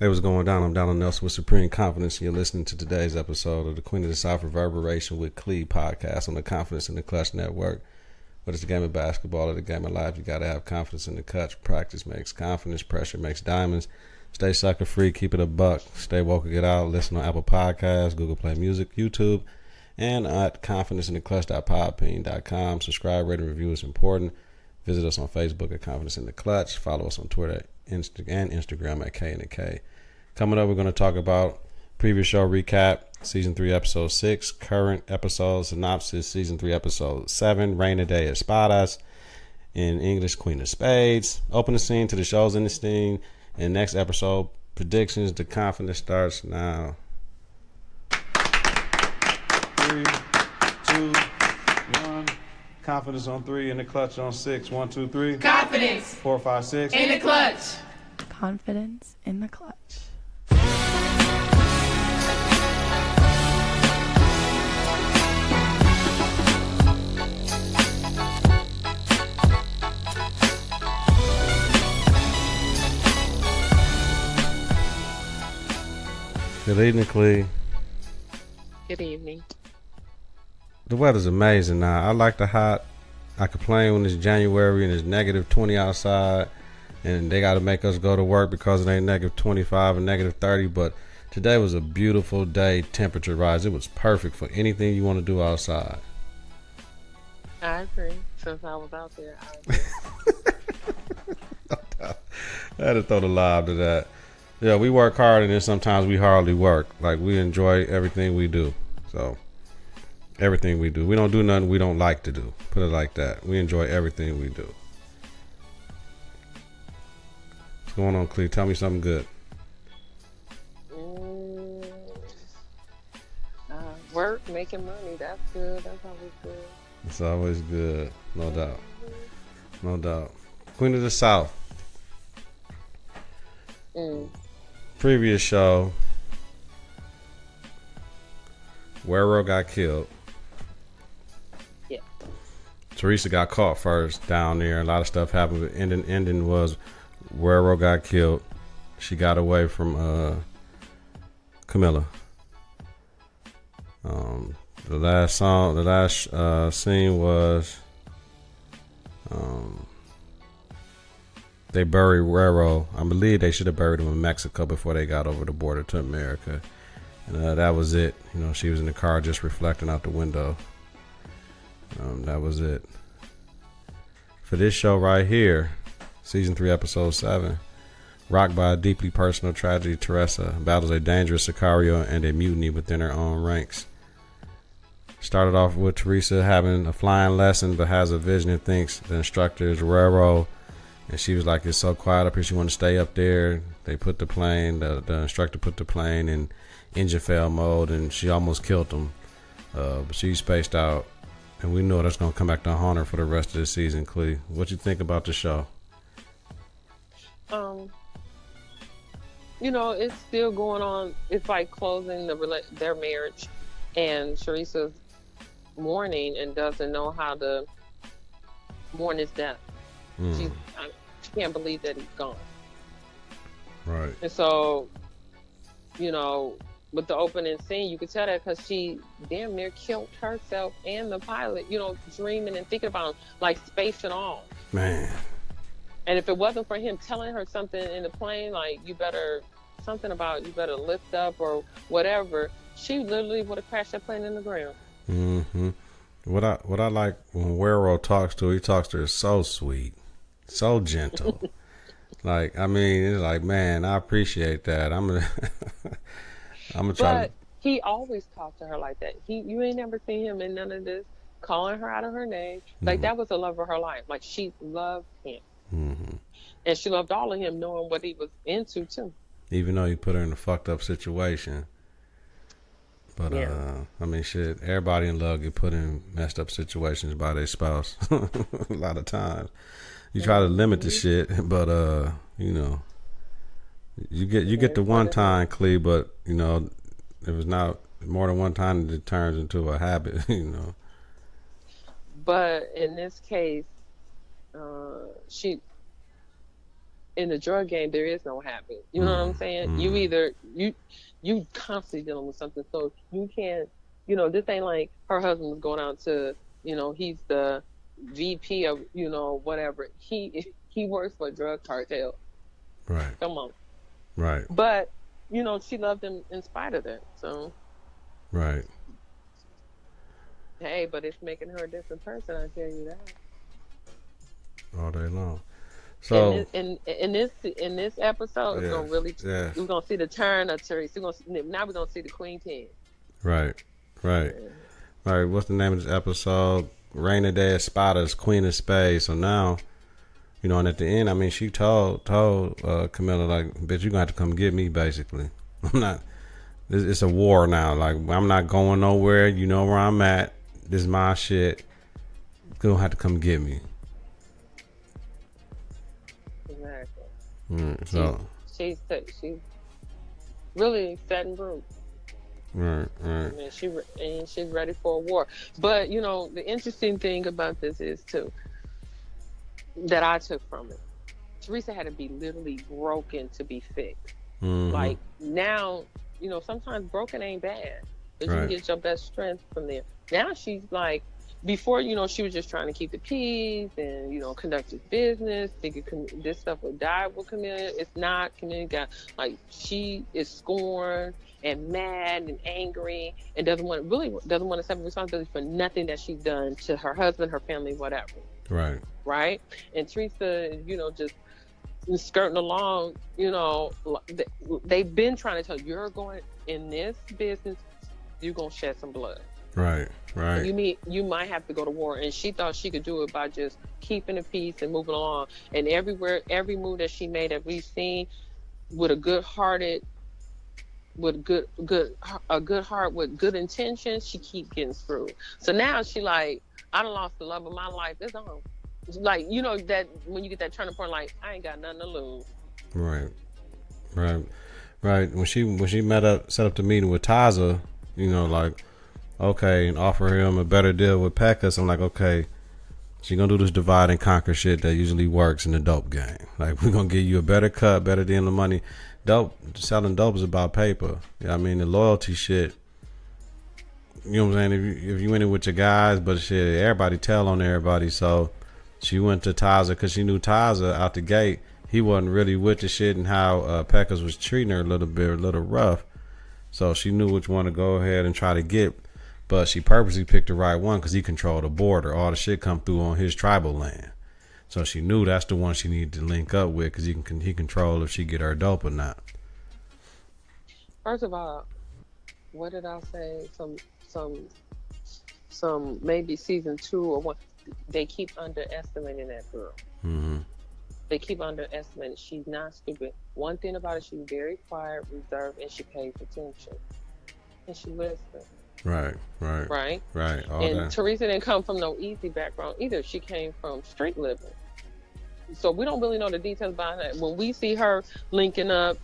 Hey, what's going down? I'm Donald Nelson with Supreme Confidence, and you're listening to today's episode of the Queen of the South Reverberation with Cle podcast on the Confidence in the Klutch Network. Whether it's the game of basketball or the game of life, you got to have confidence in the Klutch. Practice makes confidence. Pressure makes diamonds. Stay sucker free. Keep it a buck. Stay woke or get out. Listen on Apple Podcasts, Google Play Music, YouTube, and at confidenceintheclutch.podbean.com. Subscribe, rate, and review is important. Visit us on Facebook at Confidence in the Klutch. Follow us on Twitter and Instagram at K and the K. Coming up, we're going to talk about previous show recap, season 3, episode 6, current episode synopsis, season 3, episode 7, Reina De Espadas, in English, Queen of Spades. Open the scene to the show's in the scene, and next episode predictions. The confidence starts now. 3, 2, 1. Confidence on 3, in the clutch on 6. 1, 2, 3. Confidence 4, 5, 6. in the clutch. Confidence in the clutch. Good evening, Cle. Good evening. The weather's amazing now. I like the hot. I complain when it's January and it's negative 20 outside and they got to make us go to work because it ain't negative 25 or negative 30. But today was a beautiful day, temperature rise. It was perfect for anything you want to do outside. I agree. Since I was out there, I agree. I had to throw the live to that. Yeah, we work hard and then sometimes we hardly work. Like, we enjoy everything we do. So, everything we do. We don't do nothing we don't like to do. Put it like that. We enjoy everything we do. What's going on, Cle? Tell me something good. Work, making money. That's good. That's always good. It's always good. No doubt. No doubt. Queen of the South. Previous show, Guerrero got killed. Yeah. Teresa got caught first down there. A lot of stuff happened. But ending was Guerrero got killed. She got away from Camilla. The last scene was they buried Guerrero. I believe they should have buried him in Mexico before they got over the border to America. And that was it. You know, she was in the car just reflecting out the window. That was it. For this show right here, season 3, episode 7, rocked by a deeply personal tragedy, Teresa battles a dangerous Sicario and a mutiny within her own ranks. Started off with Teresa having a flying lesson, but has a vision and thinks the instructor is Guerrero. And she was like, it's so quiet up here, she wanted to stay up there. They put the plane, the instructor put the plane in engine fail mode, and she almost killed him. But she spaced out, and we know that's going to come back to haunt her for the rest of the season, Cle. What you think about the show? You know, it's still going on. It's like closing their marriage, and Teresa's mourning and doesn't know how to mourn his death. She can't believe that he's gone. Right. And so, you know, with the opening scene, you could tell that because she damn near killed herself and the pilot, you know, dreaming and thinking about like space and all. Man. And if it wasn't for him telling her something in the plane, like you better lift up or whatever, she literally would have crashed that plane in the ground. Mm-hmm. What I like when Guerrero talks to her, he talks to her so sweet, so gentle. Like, I mean, it's like, man, I appreciate that. I'm gonna try. But he always talked to her like that. You ain't never seen him in none of this calling her out of her name. Like that was the love of her life. Like she loved him, and she loved all of him, knowing what he was into too. Even though he put her in a fucked up situation. But, yeah. I mean, shit, everybody in love get put in messed up situations by their spouse a lot of times. You try to limit the shit, but, you know, you get the one time, Cle, but, you know, if it's not more than one time, it turns into a habit, you know. But in this case, in the drug game, there is no happy. You know what I'm saying? You either you constantly dealing with something, so you can't. This ain't like her husband was going out to. He's the VP of whatever. He works for a drug cartel. Right. Come on. Right. But she loved him in spite of that. So. Right. Hey, but it's making her a different person. I tell you that. All day long. So in this episode, yes, we're gonna really yes. we're gonna see the turn of Teresa. Now we're gonna see the Queen 10. Right. Right. Right. What's the name of this episode? Reina De Espadas, Queen of Spades. So now, and at the end, I mean, she told Camilla, like, bitch, you gonna have to come get me, basically. I'm not. It's a war now. Like, I'm not going nowhere. You know where I'm at. This is my shit. You're gonna have to come get me. Exactly. So she's really setting root. Right. And she's ready for a war. But the interesting thing about this is too that I took from it. Teresa had to be literally broken to be fixed. Like now, sometimes broken ain't bad, but you can get your best strength from there. Now she's like, before, she was just trying to keep the peace and, conduct his business, thinking this stuff would die with Camilla. It's not. Camilla got, she is scorned and mad and angry and doesn't want to accept responsibility for nothing that she's done to her husband, her family, whatever. Right. Right? And Teresa, just skirting along, they've been trying to tell you, you're going in this business, you're going to shed some blood. Right. You might have to go to war, and she thought she could do it by just keeping the peace and moving along. And every move that she made that we've seen, with a good heart, with good intentions, she keep getting through. So now she like, I done lost the love of my life. It's on. Like, that when you get that turning point, like, I ain't got nothing to lose. Right. When she set up the meeting with Taza, like, okay, and offer him a better deal with Pecos. I'm like, okay, she gonna do this divide and conquer shit that usually works in the dope game. Like, we're gonna give you a better cut, better deal of money. Selling dope is about paper. I mean, the loyalty shit. You know what I'm saying? If you in it with your guys, but shit, everybody tell on everybody. So she went to Taza because she knew Taza out the gate. He wasn't really with the shit and how Pecos was treating her a little rough. So she knew which one to go ahead and try to get. But she purposely picked the right one because he controlled the border. All the shit come through on his tribal land. So she knew that's the one she needed to link up with because he control if she get her dope or not. First of all, what did I say? Some maybe season 2 or 1. They keep underestimating that girl. They keep underestimating. She's not stupid. One thing about it, she's very quiet, reserved, and she pays attention. And she listens. Right. And Teresa didn't come from no easy background either. She came from street living. So we don't really know the details behind that. When we see her linking up,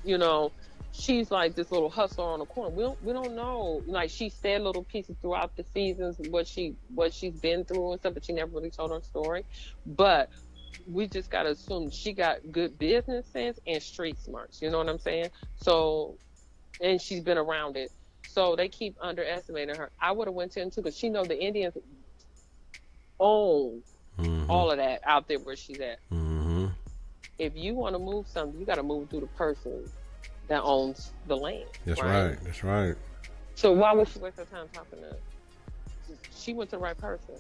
she's like this little hustler on the corner. We don't know. Like, she said little pieces throughout the seasons, what she's been through and stuff, but she never really told her story. But we just gotta assume she got good business sense and street smarts. You know what I'm saying? So, and she's been around it. So they keep underestimating her. I would have went to him too, because she know the Indians own all of that out there where she's at. If you want to move something, you got to move through the person that owns the land. That's right. So why would she waste her time talking to? She went to the right person.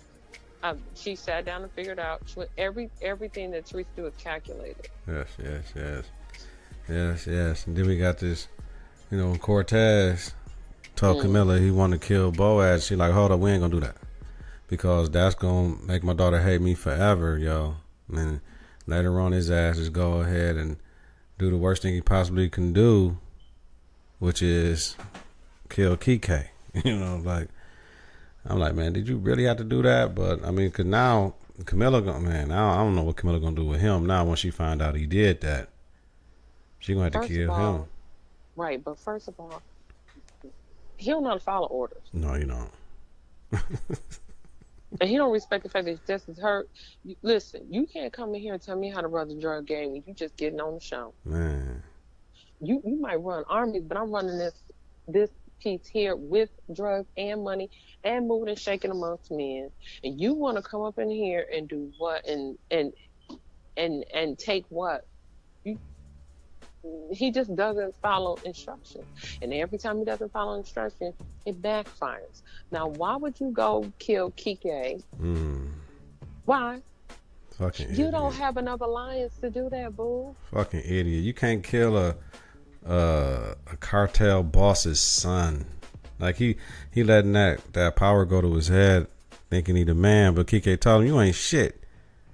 She sat down and figured out. She went, everything that Teresa do is calculated. Yes. And then we got this, Cortez told Camilla he wanted to kill Boaz. She like, hold up, we ain't gonna do that because that's gonna make my daughter hate me forever, yo. And later on, his ass just go ahead and do the worst thing he possibly can do, which is kill Kike. I'm like, man, did you really have to do that? But I mean, cause now Camilla, I don't know what Camilla gonna do with him now when she find out he did that. She gonna have to kill him. Right, but first of all, he don't know how to follow orders. No, you don't. And he don't respect the fact that this is her. Listen, you can't come in here and tell me how to run the drug game when you just getting on the show. Man. You might run armies, but I'm running this piece here with drugs and money and moving and shaking amongst men. And you want to come up in here and do what and take what? He just doesn't follow instructions. And every time he doesn't follow instructions, it backfires. Now, why would you go kill Kike? Why? Fucking You idiot. don't have enough alliance to do that, boo. Fucking idiot. You can't kill a cartel boss's son. Like he letting that power go to his head, thinking he the man, but Kike told him, you ain't shit.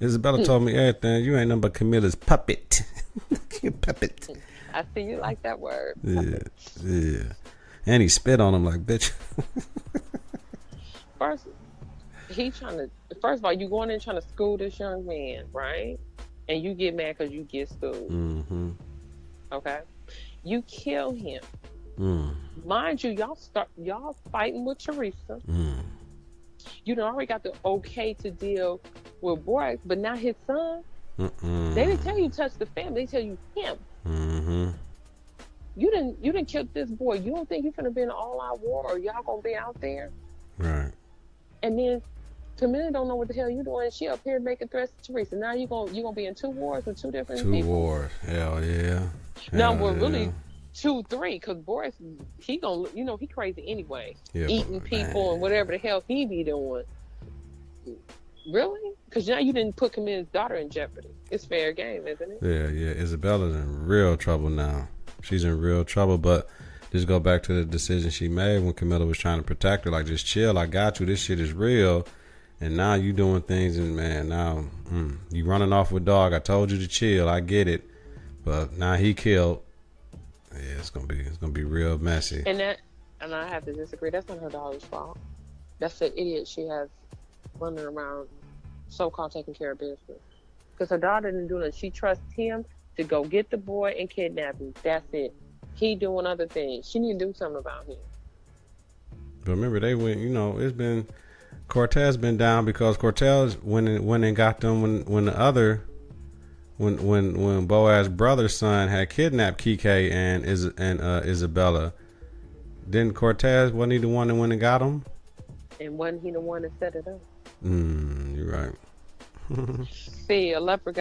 Isabella told me everything. You ain't nothing but Camilla's puppet. Puppet. I see you like that word. Yeah. And he spit on him like, bitch. First of all, you going in trying to school this young man, right? And you get mad because you get schooled. Mm-hmm. Okay? You kill him. Mm. Mind you, y'all fighting with Teresa. Mm. You done already got the okay to deal with Borax, but now his son, Mm-mm. they didn't tell you touch the family, they tell you him. Mm-hmm. You didn't kill this boy. You don't think you're gonna be in an all-out war or y'all gonna be out there? Right. And then Camilla don't know what the hell you doing. She up here making threats to Teresa. Now you gonna be in 2 wars with 2 different people. 2 wars. Hell yeah. Now Hell we're yeah. really 2, 3, because Boris, he gonna, he crazy anyway. Yeah, Eating people and whatever the hell he be doing. Really? Because now you didn't put Camilla's daughter in jeopardy. It's fair game, isn't it? Yeah. Isabella's in real trouble now. She's in real trouble, but just go back to the decision she made when Camilla was trying to protect her. Like, just chill. I got you. This shit is real. And now you doing things, and man, now you running off with dog. I told you to chill. I get it, but now he killed. Yeah, it's gonna be real messy. And I have to disagree. That's not her daughter's fault. That's the idiot she has running around, so-called taking care of business. Because her daughter didn't do nothing. She trusts him to go get the boy and kidnap him. That's it. He doing other things. She need to do something about him. But remember, they went. It's been Cortez been down because Cortez went and got them when Boaz's brother's son had kidnapped Kike and Isabella. Didn't Cortez, wasn't he the one that went and got him? And wasn't he the one that set it up? You're right. See, the leopard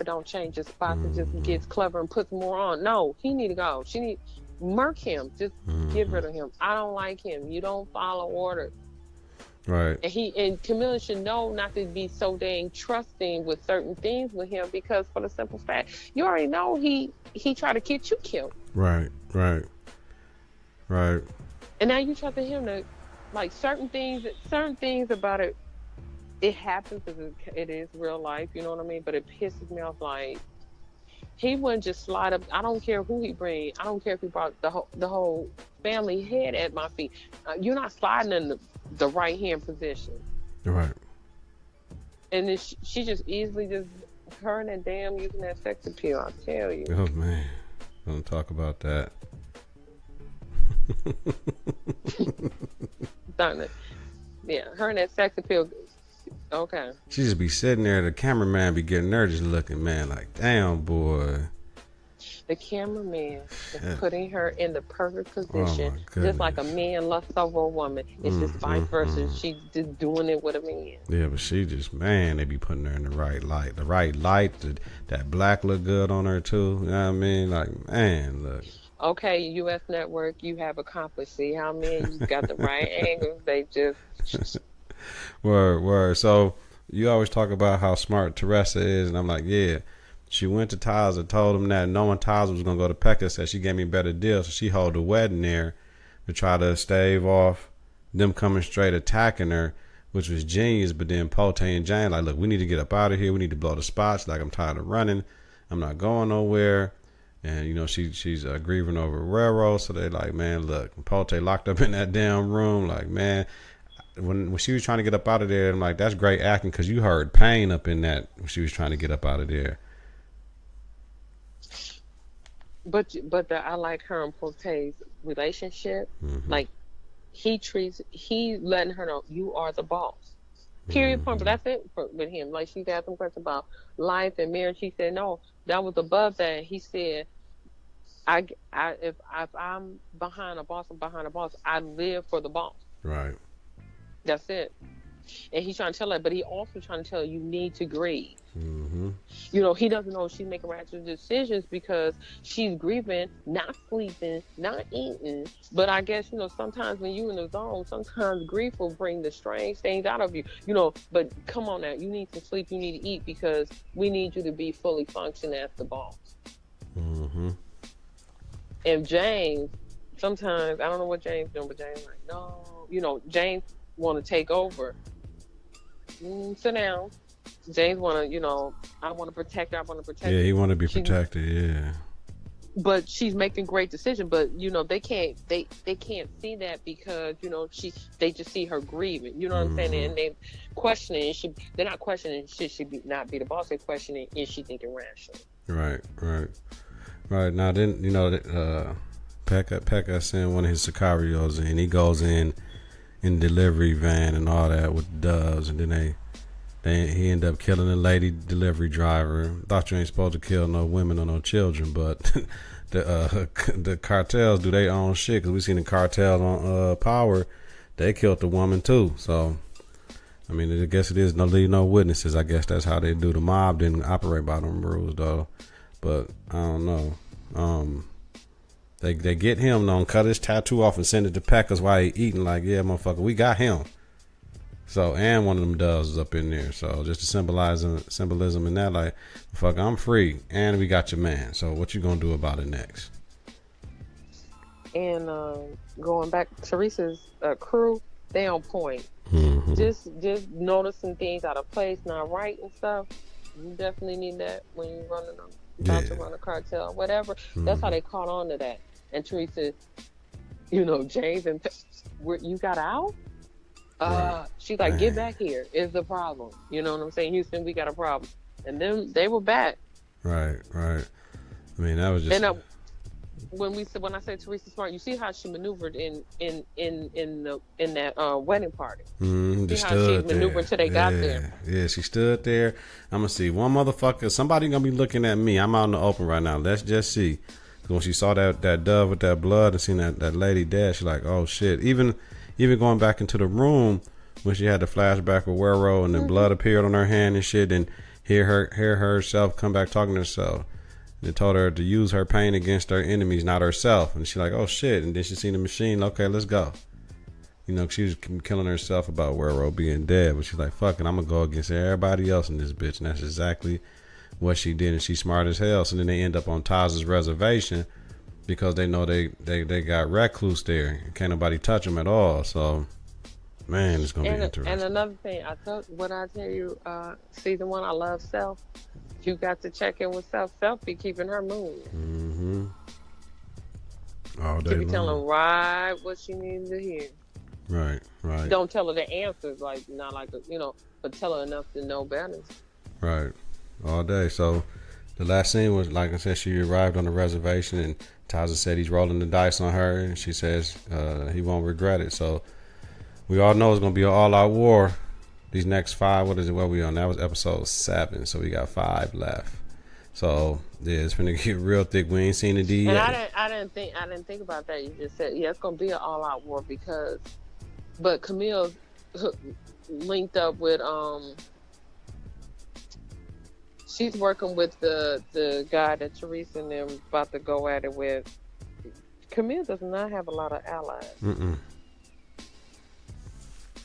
don't change his spots and just gets clever and puts more on. No, he need to go. She need murk him. Just get rid of him. I don't like him. You don't follow orders. Right. And Camilla should know not to be so dang trusting with certain things with him, because for the simple fact, you already know he tried to get you killed. Right. And now you trusting him to, like, certain things about it. It happens because it is real life, you know what I mean? But it pisses me off. Like, he wouldn't just slide up. I don't care who he bring. I don't care if he brought the whole family head at my feet. You're not sliding in the right hand position. Right. And then she just easily her and that damn using that sex appeal. I tell you. Oh man, don't talk about that. Done it. Yeah, her and that sex appeal. Okay. She just be sitting there. The cameraman be getting there, just looking, man, like, damn, boy. The cameraman is putting her in the perfect position, just like a man lusts over a woman. It's just vice versa. She's just doing it with a man. Yeah, but she just, man, they be putting her in the right light. The right light, that black look good on her too. You know what I mean? Like, man, look. Okay, U.S. Network, you have accomplished. See how men, you got the right angles. They just... Word. So you always talk about how smart Teresa is, and I'm like, yeah. She went to Tyler, told him that knowing Tyler was gonna go to Pekka, said she gave me a better deal, so she held the wedding there to try to stave off them coming straight attacking her, which was genius. But then Pote and Jane like, look, we need to get up out of here. We need to blow the spots. Like, I'm tired of running. I'm not going nowhere. And she's grieving over railroad, so they like, man, look, Pote locked up in that damn room. Like, man. When she was trying to get up out of there, I'm like, that's great acting, because you heard pain up in that when she was trying to get up out of there. But I like her and Pote's relationship. Like, he letting her know, you are the boss. Period. Point. But that's it with him. Like she's asked him questions about life and marriage. He said no, that was above that. He said, if I'm behind a boss, I'm behind a boss. I live for the boss. Right. That's it. And he's trying to tell her, but he also trying to tell her you need to grieve. Mm-hmm. You know, he doesn't know if she's making rational decisions because she's grieving, not sleeping, not eating. But I guess, you know, sometimes when you in the zone, sometimes grief will bring the strange things out of you. You know, but come on now, you need to sleep, you need to eat because we need you to be fully functioning as the boss. Mm-hmm. And James, sometimes, I don't know what James doing, but James like, no. You know, James want to take over. Sit down. James want to, you know, I want to protect her. I want to protect her. Yeah, he want to be protected. Yeah. But she's making great decisions. But you know, they can't see that because you know they just see her grieving. You know what I'm saying? And they questioning. They're not questioning. Should she not be the boss? They're questioning. Is she thinking rational? Right. Now then, you know, Pekka sent one of his sicarios and he goes in delivery van and all that with doves, and then he ended up killing a lady delivery driver. Thought you ain't supposed to kill no women or no children, but the cartels do their own shit. Cause we seen the cartel on Power, they killed the woman too. So I mean, I guess it is no lead, no witnesses. I guess that's how they do. The mob didn't operate by them rules though, but I don't know. They get him though, cut his tattoo off and send it to Packers while he eating. Like, yeah, motherfucker, we got him. So, and one of them doves is up in there. So, just to symbolism in that, like, fuck, I'm free, and we got your man. So, what you gonna do about it next? And going back, Teresa's crew, they on point. Mm-hmm. Just noticing things out of place, not right and stuff. You definitely need that when you're running about to run a cartel, whatever. That's how they caught on to that. And Teresa, you know, James and you got out? She's like, get back here. Is the problem? You know what I'm saying? Houston, we got a problem. And then they were back. Right. I mean, that was just. And when I say Teresa Smart, you see how she maneuvered in that wedding party. Just see how she maneuvered until they got there. Yeah, she stood there. I'm gonna see one motherfucker. Somebody gonna be looking at me. I'm out in the open right now. Let's just see. When she saw that dove with that blood and seen that lady dead, she's like, oh shit. Even going back into the room when she had the flashback with Werro and the blood appeared on her hand and shit, and hear herself come back talking to herself. They told her to use her pain against her enemies, not herself. And she's like, oh shit. And then she seen the machine. Okay, let's go. You know, she was killing herself about Werro being dead. But she's like, fuck it, I'm going to go against everybody else in this bitch. And that's exactly what she did. And she's smart as hell. So then they end up on Taz's reservation because they know they got recluse there. Can't nobody touch them at all. So, man, it's going to be interesting. And another thing, I tell you, season 1, I love Self. You got to check in with Self. Self be keeping her moving. All day she be long. telling right what she needs to hear. Right. Don't tell her the answers, like not like you know, but tell her enough to know better. Right. All day. So the last scene was, like I said, she arrived on the reservation and Taza said he's rolling the dice on her, and she says he won't regret it. So we all know it's gonna be an all-out war. These next 5, what is it? What we on? That was episode 7, so we got 5 left. So yeah, it's gonna get real thick. We ain't seen the D yet. And I didn't think about that. You just said it's gonna be an all-out war but Camille linked up with she's working with the guy that Teresa and them about to go at it with. Camille does not have a lot of allies.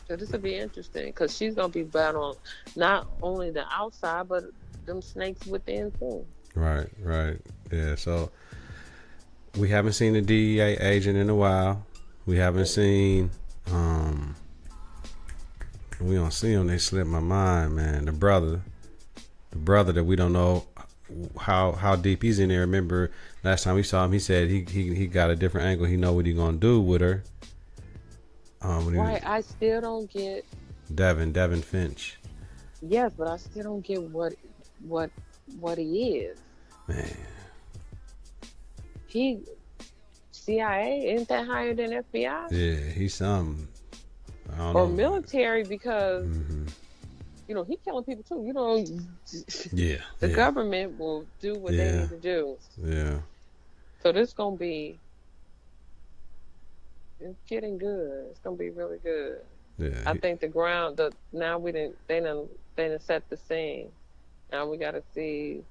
So this will be interesting because she's gonna be battling not only the outside but them snakes within too. Right. Yeah. So we haven't seen the DEA agent in a while. We haven't seen. We don't see him. They slipped my mind, man. The brother that we don't know how deep he's in there. Remember last time we saw him, he said he got a different angle. He know what he gonna do with her. I still don't get Devin Finch. Yes, but I still don't get what he is. Man, he CIA, isn't that higher than FBI? Yeah, he's something. I don't or know. Military because he killing people too. Yeah. The government will do what they need to do. Yeah. So this gonna be, it's getting good. It's gonna be really good. Yeah. I think the ground, now they done set the scene. Now we got to see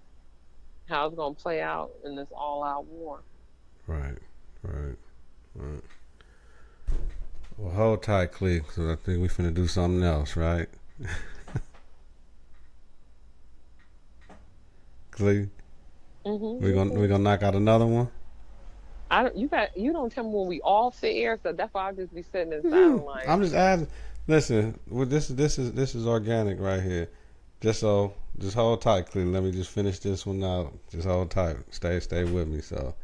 how it's gonna play out in this all-out war. Right. Well, hold tight, Cle, because I think we finna do something else, right? Cle, we gonna knock out another one. You don't tell me when we all sit here, so that's why I'll just be sitting in silent like. I'm just asking. Listen, this is organic right here. Just hold tight, Cle. Let me just finish this one out. Just hold tight. Stay with me. So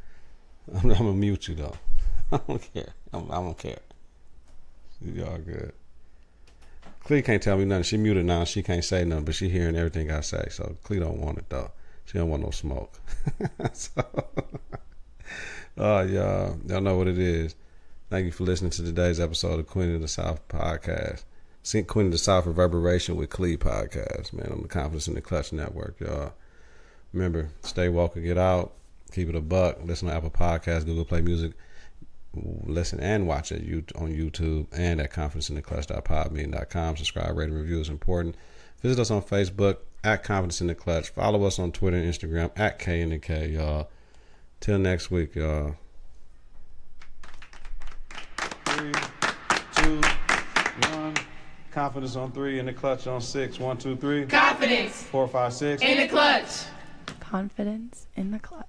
I'm gonna mute you though. I don't care. I don't care. Y'all good. Cle can't tell me nothing. She muted now. She can't say nothing, but she hearing everything I say. So Cle don't want it though. She don't want no smoke. So, y'all know what it is. Thank you for listening to today's episode of Queen of the South podcast. Queen of the South Reverberation with Cle podcast, man, on the Confidence in the Klutch network, y'all. Remember, stay woke and get out. Keep it a buck. Listen to Apple Podcasts, Google Play Music. Listen and watch it on YouTube and at confidenceintheclutch.podbean.com. Subscribe, rate, and review is important. Visit us on Facebook at Confidence in the Klutch. Follow us on Twitter and Instagram at K and the K, y'all. Till next week, y'all. 3, 2, 1. Confidence on 3 and the Klutch on 6. 1, 2, 3. Confidence. 4, 5, 6. In the Klutch. Confidence in the Klutch.